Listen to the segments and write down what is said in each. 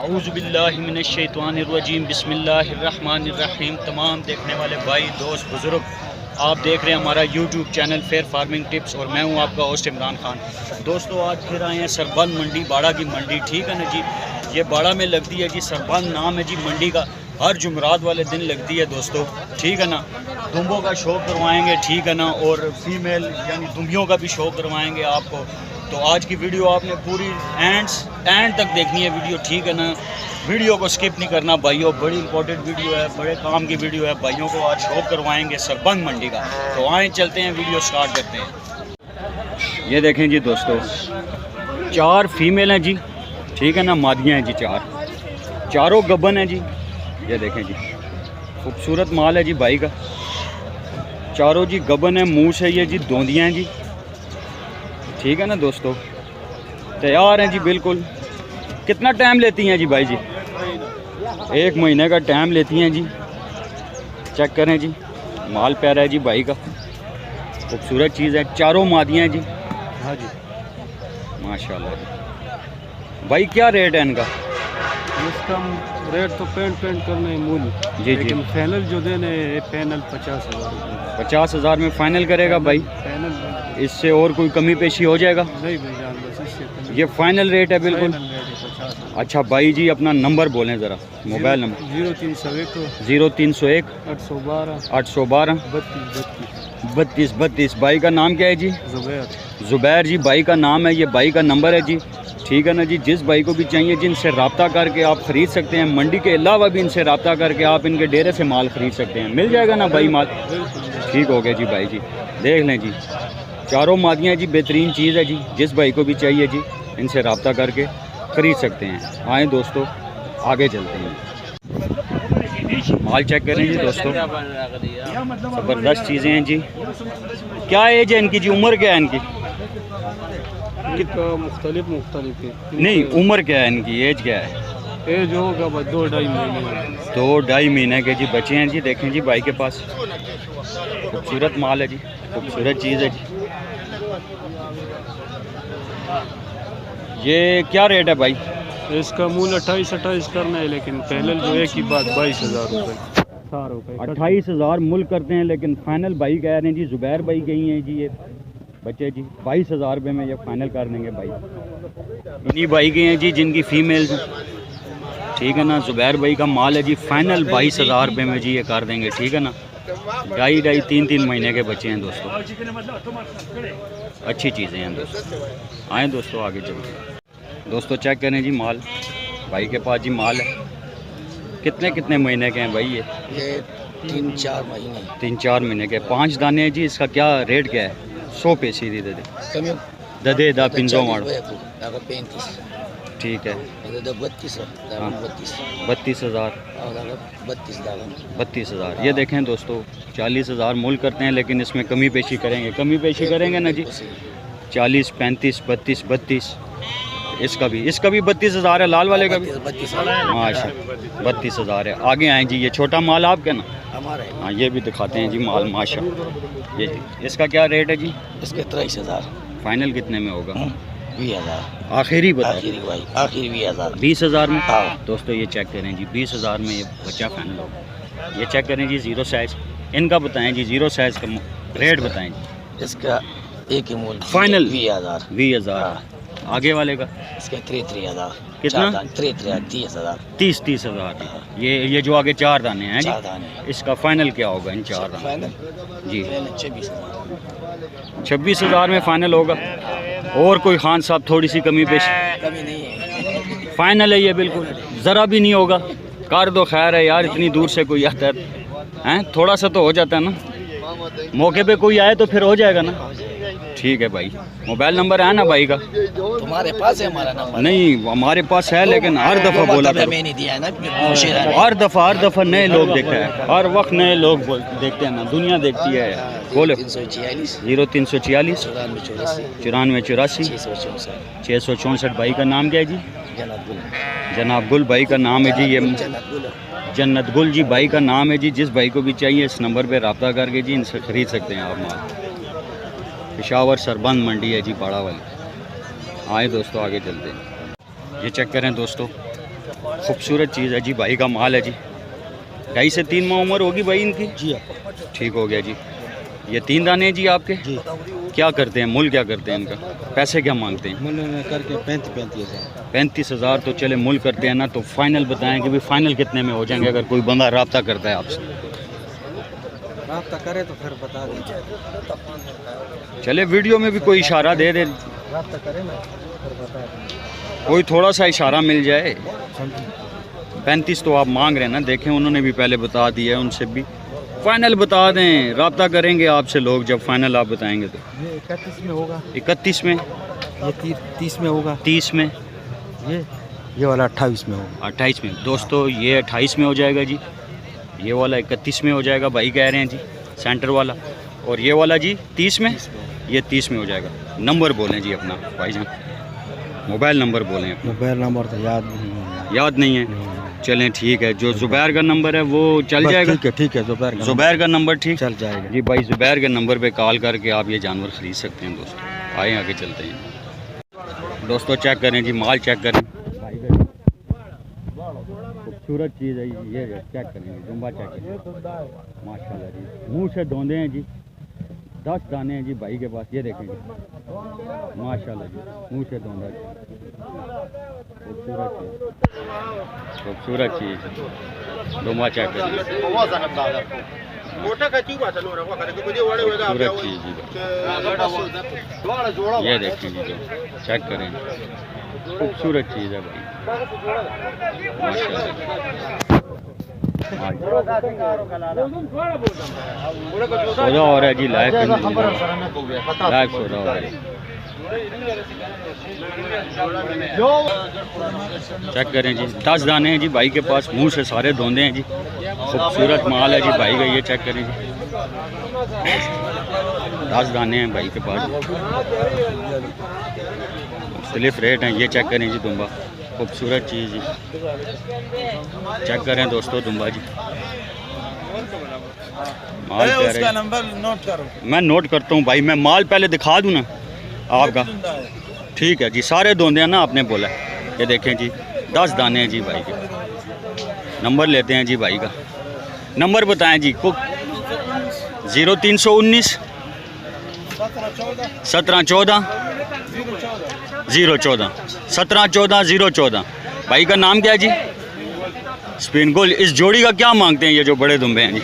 औज़ुबिल्लाहिमिनश्शैतानिर्रजीम बिस्मिल्लाहिर्रहमानिर्रहीम। तमाम देखने वाले भाई दोस्त बुज़ुर्ग, आप देख रहे हैं हमारा YouTube channel fair farming tips और मैं हूं आपका होस्ट इमरान खान। दोस्तों आज फिर आए हैं सरबंद मंडी, बाड़ा की मंडी, ठीक है ना जी। ये बाड़ा में लगती है जी, सरबंद नाम है जी मंडी का। हर जुमरात वाले दिन लगती है दोस्तों, ठीक है ना। दुम्बों का शौक़ करवाएंगे, ठीक है ना, और फीमेल यानी दुम्बियों का भी शौक़ करवाएंगे आपको। तो आज की वीडियो आपने पूरी एंड तक देखनी है वीडियो, ठीक है ना। वीडियो को स्किप नहीं करना भाइयों, बड़ी इंपॉर्टेंट वीडियो है, बड़े काम की वीडियो है। भाइयों को आज शौक़ करवाएंगे सरबंद मंडी का। तो आए चलते हैं, वीडियो स्टार्ट करते हैं। ये देखें जी दोस्तों, 4 फीमेल हैं जी, ठीक है ना, मादियाँ हैं जी, चारों गब्बन हैं जी। ये देखें जी, खूबसूरत माल है जी भाई का। चारों जी गब्बन है, मुँह से ये जी दोंदियाँ हैं जी, ठीक है ना दोस्तों। तैयार हैं जी बिल्कुल। कितना टाइम लेती हैं जी भाई जी? 1 महीने का टाइम लेती हैं जी। चेक करें जी, माल प्यारा है जी भाई का, खूबसूरत चीज़ है। चारों मादियाँ हैं जी। हाँ जी, माशाल्लाह। भाई क्या रेट है इनका? इसका रेट तो पेंट करना है मूल जी जी। फाइनल जो देने पैनल 50,000 रुपये। 50,000 में फ़ाइनल करेगा भाई? फाइनल, इससे और कोई कमी पेशी हो जाएगा? नहीं भाईजान, बस इससे ये फाइनल रेट है बिल्कुल। 50,000। अच्छा भाई जी, अपना नंबर बोलें ज़रा, मोबाइल नंबर। 0301 0301 812 812 32 32। भाई का नाम क्या है जी? ज़ुबैर जी भाई का नाम है, ये भाई का नंबर है जी, ठीक है ना जी। जिस भाई को भी चाहिए जिनसे रब्ता करके आप ख़रीद सकते हैं। मंडी के अलावा भी इनसे रब्ता करके आप इनके डेरे से माल ख़रीद सकते हैं। मिल जाएगा ना भाई माल? ठीक हो गया जी भाई जी। देख लें जी, चारों मादियाँ जी, बेहतरीन चीज़ है जी। जिस भाई को भी चाहिए जी इनसे रब्ता करके ख़रीद सकते हैं। आएँ दोस्तों आगे चलते हैं। माल चेक करें जी दोस्तों, ज़बरदस्त चीज़ें हैं जी। क्या एज है इनकी जी? उम्र क्या है इनकी? मुख्तलिफ है। नहीं, उम्र क्या है इनकी, एज क्या है? एज होगा बस 2-2.5 महीने। 2-2.5 महीने के जी बच्चे हैं जी। देखें जी भाई के पास खूबसूरत माल है जी, खूबसूरत चीज़ है जी। ये क्या रेट है भाई? इसका मूल 28 करना है, लेकिन पहले जो एक ही बात 22,000 रुपये। 28,000 मूल करते हैं, लेकिन फाइनल भाई कह रहे हैं जी। ज़ुबैर भाई गई हैं जी, ये बच्चे जी 22,000 रुपये में ये फाइनल कर देंगे भाई। इन्हीं भाई के हैं जी जिनकी फ़ीमेल, ठीक है ना। ज़ुबैर भाई का माल है जी, फाइनल 22,000 रुपये में जी ये कर देंगे, ठीक है ना। 2.5-3 महीने के बच्चे हैं दोस्तों, अच्छी चीज़ें हैं दोस्तों। आएँ दोस्तों आगे चलते हैं। दोस्तों चेक करें जी माल, भाई के पास जी माल है। कितने महीने के हैं भाई ये? 3-4 महीने। 3-4 महीने के। 5 दाने हैं जी। इसका क्या रेट क्या है? 100 पे सीधी दे दे दा पिंजो मारो। 35। ठीक है, 32,000। 32,000। ये देखें दोस्तों, 40,000 मूल करते हैं, लेकिन इसमें कमी पेशी करेंगे ना जी। 40, 35, 32। इसका भी 32,000 है। लाल वाले का भी 32,000। माशा 32,000 है। आगे आए जी, ये छोटा माल आपका ना? हमारे। हाँ, ये भी दिखाते हैं जी माल, माशा। ये जी, इसका क्या रेट है जी? इसके 23,000। फाइनल कितने में होगा? 20,000। आखिरी बता। आखिरी 20,000। 20,000 में? हाँ दोस्तों ये चेक करें जी, 20,000 में ये बच्चा फाइनल होगा। ये चेक करें जी, 0 साइज़ इनका बताएं जी, 0 साइज़ का रेट बताएं जी। इसका एक ही मूल फाइनल 20,000। 20,000। आगे वाले का? इसके 3,000। कितना? 30,000। 30,000। ये जो आगे 4 दाने हैं जी, 4 दाने। इसका फाइनल क्या होगा इन 4 दाने? फाइनल जी 26,000। 26,000 में फाइनल होगा। और कोई खान साहब थोड़ी सी कमी पेश? कभी नहीं है, फाइनल है ये बिल्कुल, ज़रा भी नहीं होगा। कर दो, खैर है यार, इतनी दूर से कोई आता है, थोड़ा सा तो हो जाता है ना। मौके पे कोई आए तो फिर हो जाएगा ना। ठीक है भाई, मोबाइल नंबर है ना भाई का? तुम्हारे पास है हमारा नंबर? नहीं, हमारे पास है, लेकिन हर दफ़ा बोला करो। मैंने दिया है ना, हर दफ़ा नए लोग देखते हैं, हर वक्त नए लोग देखते हैं ना, दुनिया देखती है। बोलो। 346 0346 94 84 664। भाई का नाम क्या है जी? जनाब गुल भाई का नाम है जी। ये जन्नत गुल जी भाई का नाम है जी। जिस भाई को भी चाहिए इस नंबर पे रब्ता करके जी इनसे ख़रीद सकते हैं आप माल। पेशावर सरबंद मंडी है जी, बाड़ा वाली। आए दोस्तों आगे चलते हैं। ये चेक करें दोस्तों, खूबसूरत चीज़ है जी, भाई का माल है जी। 2.5 से 3 माह उम्र होगी भाई इनकी जी। ठीक हो गया जी। ये 3 दाने हैं जी आपके जी। क्या करते हैं, मूल क्या करते हैं इनका, पैसे क्या मांगते हैं? मूल्य करके 35,000। 35,000 तो चले मूल करते हैं ना, तो फाइनल बताएं कि भाई फाइनल कितने में हो जाएंगे अगर कोई बंदा रब्ता करता है आपसे? रब्ता करे तो फिर बता दीजिए। चले वीडियो में भी कोई इशारा दे दे, रब्ता करे ना फिर बता दीजिए। कोई थोड़ा सा इशारा मिल जाए। 35 तो आप मांग रहे हैं ना, देखें उन्होंने भी पहले बता दिया है, उनसे भी फाइनल बता दें, रब्ता करेंगे आपसे लोग जब फाइनल आप बताएंगे तो। ये 31 में होगा, 31 में, ये 30 में होगा, 30 में, ये वाला 28 में होगा। 28 में। दोस्तों ये 28 में हो जाएगा जी, ये वाला 31 में हो जाएगा भाई कह रहे हैं जी, सेंटर वाला। और ये वाला जी 30 में, ये 30 में हो जाएगा। नंबर बोलें जी अपना भाईजान, मोबाइल नंबर बोलें। मोबाइल नंबर तो याद नहीं है। याद नहीं है? चलें ठीक है, जो जुबैर का नंबर है वो चल जाएगा। ठीक है जुबैर का नंबर ठीक चल जाएगा जी भाई। जुबैर के नंबर पे कॉल करके आप ये जानवर ख़रीद सकते हैं दोस्तों। आए आगे चलते हैं दोस्तों, चेक करें जी, माल चेक करें। खूबसूरत चीज़ है ये, चेक करें, जुम्बा चेक करें, माशाल्लाह जी। मुँह से धोंदे हैं जी, 10 दाने हैं जी भाई के पास, ये देखेंगे माशाल्लाह जी, मुँह से धोंदा जी। खूबसूरत चीज़, जुम्बा चेक करें, खूबसूरत चीज़ जी, ये देखें जी, चेक करें, खूबसूरत चीज़ है भाई सौदा हो रहा है जी, लाइव सौदा हो रहा है। चेक करें जी, 10 दाने हैं जी भाई के पास, मुंह से सारे धोंदे हैं जी। खूबसूरत माल है जी भाई का, ये चेक करें जी, 10 दाने हैं भाई के पास, मुख्तलिफ रेट हैं। ये चेक करें जी दुम्बा, खूबसूरत चीज़ जी, चेक करें दोस्तों दुम्बा जी। माल उसका नंबर नोट करो, मैं नोट करता हूँ भाई। मैं माल पहले दिखा दूँ ना आपका, ठीक है जी। सारे धोंदे हैं ना आपने बोला, ये देखें जी, 10 दाने हैं जी भाई के। नंबर लेते हैं जी भाई का, नंबर बताएं जी को। 0319 1714 014 1714 014। भाई का नाम क्या है जी? स्पिन गोल। इस जोड़ी का क्या मांगते हैं ये जो बड़े दुम्बे हैं जी?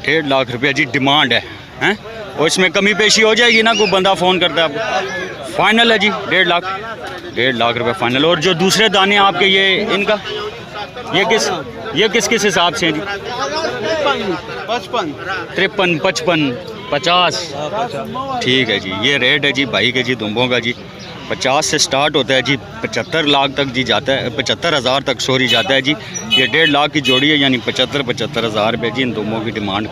1.5 लाख रुपया जी डिमांड है, हैं? और इसमें कमी पेशी हो जाएगी ना, कोई बंदा फ़ोन करता है आपको? फाइनल है जी 1.5 लाख रुपये फाइनल। और जो दूसरे दाने आपके ये, इनका ये किस हिसाब से हैं जी? 53 55 50। ठीक है जी, ये रेट है जी भाई के जी दुम्बों का जी। 50 से स्टार्ट होता है जी, 75 लाख तक जी जाता है, 75,000 तक सॉरी जाता है जी। ये 1.5 लाख की जोड़ी है, यानी 75,000 रुपये जी इन दुम्बों की डिमांड।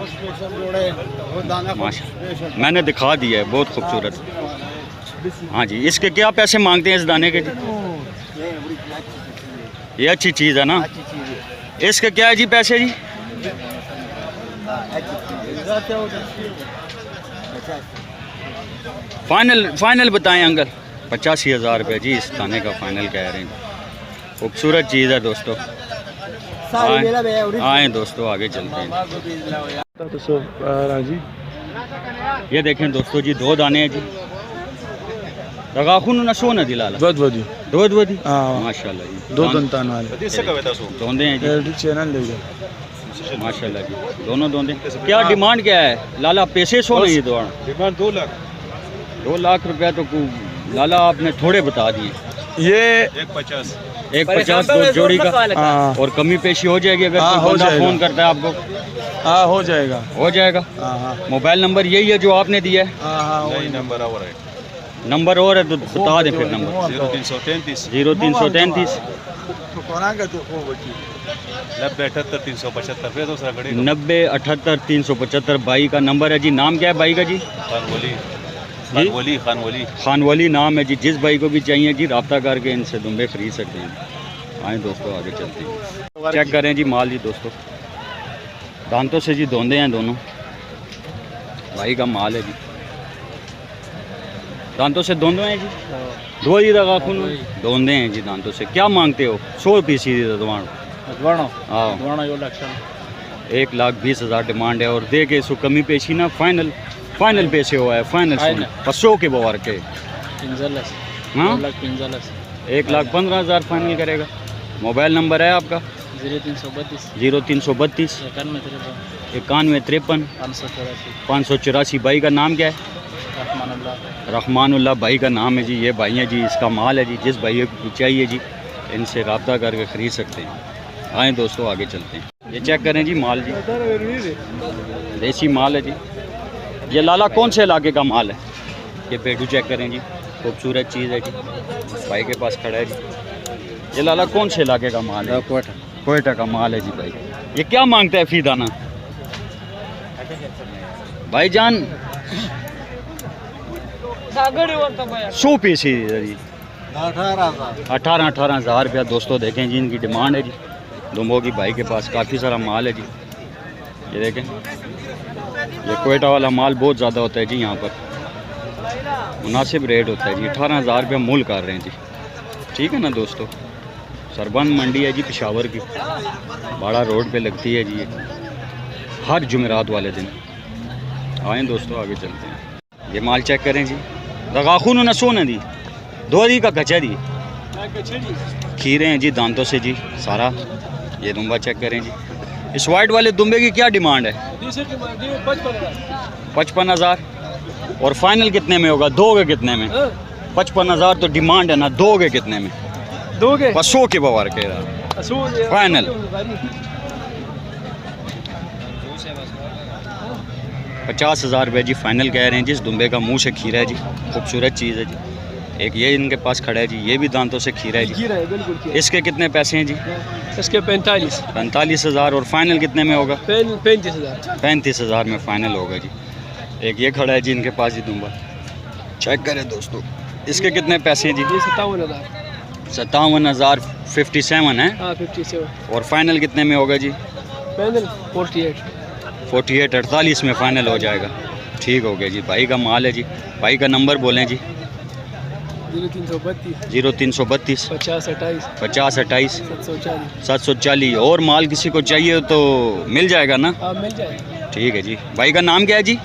माशा मैंने दिखा दिया है, बहुत खूबसूरत। हाँ जी, इसके क्या पैसे मांगते हैं इस दाने के जी? ये अच्छी चीज़ है ना, इसके क्या है जी पैसे जी? फाइनल बताएं अंकल। 85,000 रुपये जी इस दाने का फाइनल कह रहे हैं। खूबसूरत चीज़ है दोस्तों, आए दोस्तों आगे चलते हैं। ये देखें दोस्तों जी, 2 दाने हैं जी। रगाखुन न सो न दिलाला दोदवदी माशाल्लाह जी, 2 दंतान वाले दोंदे हैं जी, चैनल ले जाओ माशाल्लाह जी, दोनों दोंदे। क्या डिमांड क्या है लाला? पैसे सो नहीं, डिमांड 2 लाख। 2 लाख रुपया तो लाला आपने थोड़े बता दिए। ये 1.50 दो जोड़ी का, और कमी पेशी हो जाएगी अगर कोई बंदा फ़ोन करता है आपको? हाँ हो जाएगा, हो जाएगा। मोबाइल नंबर यही है जो आपने दिया है? नंबर और है तो बता दें फिर। नंबर 0333 0333 90 78 375 भाई का नंबर है जी। नाम क्या है भाई का जी? खान वली नाम है जी। जिस भाई को भी चाहिए जी रब्ता करके इनसे दुम्बे खरीद सकते हैं। आए दोस्तों आगे चलते हैं, चेक करें जी माल जी दोस्तों। दांतों से जी धोंदे हैं दोनों, भाई का माल है जी। दांतों से दोनों हैं जी, दो ही दगा खून दोंदे हैं जी दांतों से। क्या मांगते हो? 100 पीस ही दवाणो। हाँ 1,20,000 डिमांड है। और दे के इसको कमी पेशी ना फाइनल पैसे हुआ है फाइनल 100 के बार के। हाँ 1,15,000 फाइनल करेगा। मोबाइल नंबर है आपका? 0332 9153 584। भाई का नाम क्या है? रहमानुल्लाह भाई का नाम है जी। ये भाई हैं जी, इसका माल है जी। जिस भाई को चाहिए जी इनसे रब्ता करके ख़रीद सकते हैं। आए दोस्तों आगे चलते हैं। ये चेक करें जी माल जी, देसी माल है जी। ये लाला कौन से इलाके का माल है? ये पेटू चेक करें जी, खूबसूरत चीज़ है जी। भाई के पास खड़ा है जी। ये लाला कौन से इलाके का माल है? कोयटा का माल है जी भाई। ये क्या मांगता है फी दाना भाईजान? 100 पीस ही जी। 18,000 रुपया दोस्तों। देखें जी इनकी डिमांड है जी। दुम्बों की भाई के पास काफ़ी सारा माल है जी। ये देखें, ये कोयटा वाला माल बहुत ज़्यादा होता है जी। यहाँ पर मुनासिब रेट होता है जी। 18,000 रुपया मूल कर रहे हैं जी। ठीक है ना दोस्तों। सरबंद मंडी है जी पेशावर की, बाड़ा रोड पे लगती है जी। ये हर जुमेरात वाले दिन। आए दोस्तों आगे चलते हैं। ये माल चेक करें जी। रगाखून न सोने दी दो दी का कच्चा दी खीरे हैं जी दांतों से जी सारा। ये दुम्बा चेक करें जी। इस वाइट वाले दुम्बे की क्या डिमांड है? 55,000। और फाइनल कितने में होगा? दोगे कितने में? 55,000 तो डिमांड है ना, दोगे कितने में? दोगे 100 के बार कह रहा फाइनल। 50,000 रुपये जी फाइनल कह रहे हैं। जिस दुम्बे का मुंह से खीरा है जी, खूबसूरत चीज़ है जी। एक ये इनके पास खड़ा है जी, ये भी दांतों से खीरा है जी। खीरा है बिल्कुल। इसके कितने पैसे हैं जी? इसके 45,000। और फाइनल कितने में होगा? 35,000। 35,000 में फाइनल होगा जी। एक ये खड़ा है जी इनके पास जी दुम्बा, चेक करें दोस्तों। इसके कितने पैसे हैं जी? 57,000। 57 है। 57। और फाइनल कितने में होगा जी? फाइनल 48। 48 में फाइनल हो जाएगा। ठीक हो गया जी। भाई का माल है जी। भाई का नंबर बोलें जी। 0332 50 28 740। और माल किसी को चाहिए तो मिल जाएगा ना? मिल जाएगा। ठीक है जी। भाई का नाम क्या है जी?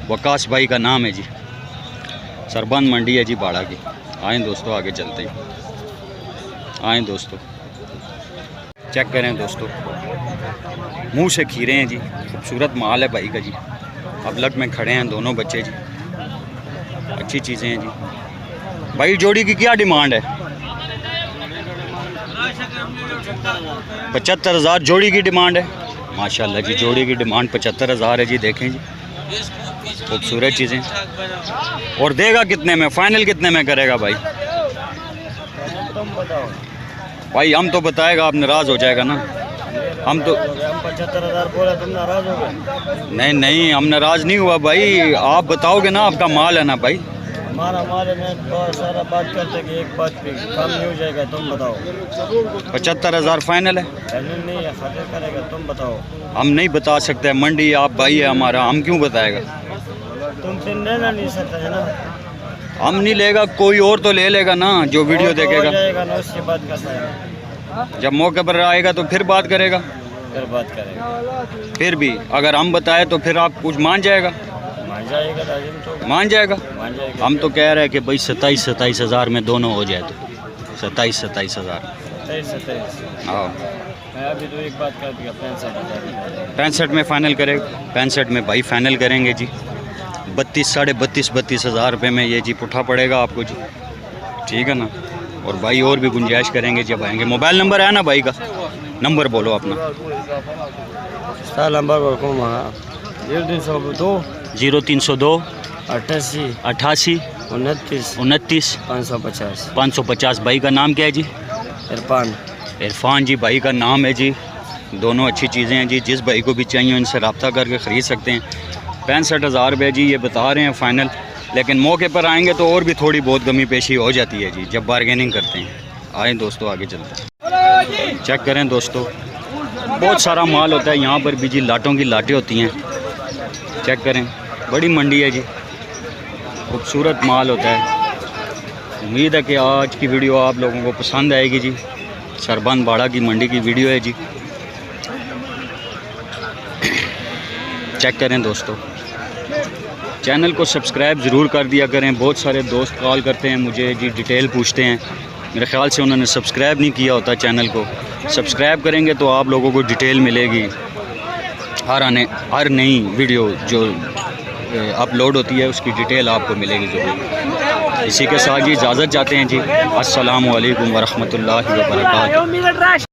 वकास भाई का नाम है जी। सरबंद मंडी है जी बाड़ा की। आएँ दोस्तों आगे चलते हैं। आएँ दोस्तों चेक करें दोस्तों, मुंह से खीरे हैं जी। खूबसूरत माल है भाई का जी। अब लग में खड़े हैं दोनों बच्चे जी। अच्छी चीज़ें हैं जी। भाई जोड़ी की क्या डिमांड है? 75,000 जोड़ी की डिमांड है। माशाल्लाह जी जोड़ी की डिमांड 75,000 है जी। देखें जी खूबसूरत चीज़ें। और देगा कितने में? फाइनल कितने में करेगा भाई? भाई हम तो बताएगा आप नाराज़ हो जाएगा ना। हम तो 75,000 बोला, तुम नाराज हो गए? नहीं हम नाराज़ नहीं हुआ भाई। आप बताओगे ना, आपका माल है ना भाई। हमारा माल में बहुत सारा बात करते कि एक बात पे कम नहीं हो जाएगा, तुम बताओ। 75,000 फाइनल है। नहीं है, खातिर करेगा, तुम बताओ। हम नहीं बता सकते, मंडी आप भाई है हमारा, हम क्यों बताएगा? तुमसे लेना नहीं सकता है ना। हम नहीं लेगा, कोई और तो ले लेगा ना जो वीडियो देखेगा। जाएगा ना, उससे बात करता है। जब मौके पर आएगा तो फिर बात करेगा। फिर बात करेगा। फिर भी अगर हम बताए तो फिर आप कुछ मान जाएगा? मान जाएगा लाजिम, तो मान जाएगा। मान जाएगा। हम तो कह रहे हैं कि भाई 27,000 में दोनों हो जाए तो 27,000। 27,000। हाँ मैं अभी तो एक बात कर दिया, 65,000। 65 में फ़ाइनल करेगा। 65 में भाई फाइनल करेंगे जी। 32 साढ़े 32,000 रुपये में ये जी पुट्ठा पड़ेगा आपको जी। ठीक है ना। और भाई और भी गुंजाइश करेंगे जब आएंगे। मोबाइल नंबर है ना भाई का? नंबर बोलो अपना। नंबर 0302 88 88 29 29 550। 550। भाई का नाम क्या है जी? इरफान जी भाई का नाम है जी। दोनों अच्छी चीज़ें हैं जी। जिस भाई को भी चाहिए इनसे रब्ता करके ख़रीद सकते हैं। 65,000 रुपये जी ये बता रहे हैं फ़ाइनल। लेकिन मौके पर आएंगे तो और भी थोड़ी बहुत कमी पेशी हो जाती है जी जब बारगेनिंग करते हैं। आए दोस्तों आगे चलते हैं। चेक करें दोस्तों, बहुत सारा माल होता है यहाँ पर भी जी। लाटों की लाटें होती हैं। चेक करें, बड़ी मंडी है जी। खूबसूरत माल होता है। उम्मीद है कि आज की वीडियो आप लोगों को पसंद आएगी जी। सरबंद बाड़ा की मंडी की वीडियो है जी, चेक करें दोस्तों। चैनल को सब्सक्राइब ज़रूर कर दिया करें। बहुत सारे दोस्त कॉल करते हैं मुझे जी, डिटेल पूछते हैं। मेरे ख्याल से उन्होंने सब्सक्राइब नहीं किया होता चैनल को। सब्सक्राइब करेंगे तो आप लोगों को डिटेल मिलेगी। हर नई वीडियो जो अपलोड होती है उसकी डिटेल आपको मिलेगी ज़रूर। इसी के साथ जी इजाज़त चाहते हैं जी। अस्सलामु अलैकुम वरहमतुल्लाहि वबरकातुहू।